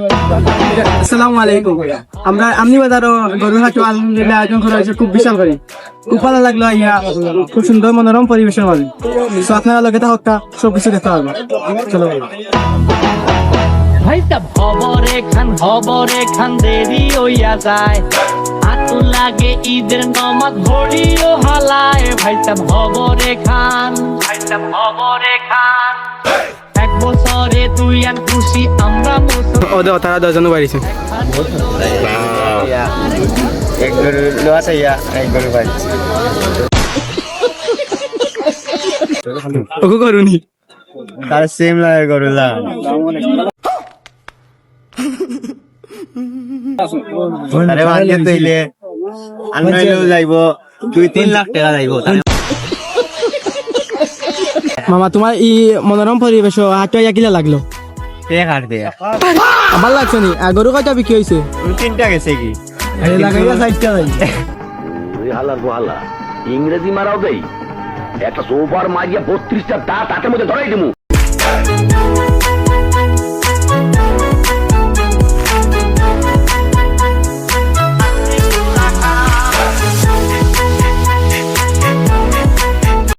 আসসালামু আলাইকুম। আমরা আমনি বাজারও গরুর হাট আলহামদুলিল্লাহ আয়োজন করা হয়েছে, খুব বিশাল করে, খুব ভালো লাগলো। ইয়া খুব সুন্দর মনোরম পরিবেশের মাঝে, তো আপনারা লগে থাকা সবকিছু দেখতে পারবেন। চলো ভাইটা খবরে খান দেরি হইয়া যায়, আতু লাগে ঈদের নমাজ ভরিও হালায়। ভাইটা খবরে খান এক বছরে তুই আর খুশি আমরা ওদের তারা 10 জন বাড়িছে। এক গরু লোয়াছে এক গরু বাড়ছে ওকে করুনি তার সেম লাগে গরুলা আরে বানিয়ে তৈলে আনবাইলেও যাইব 2-3 লাখ টাকা যাইব। মামা তোমার এই মনোরম পরিবেশ হাট কিলা লাগলো? কাট দে আমার লাগছে নি। গরু কয়টা বিক্রি হয়েছে? 3টা গেছে কি লাগাইয়া 60টা নাই। হালার গোহালা ইংরেজি মারাও দেই, একটা সোফার মারিয়া 32টা দাঁত হাতের মধ্যে ধরাই দিমু।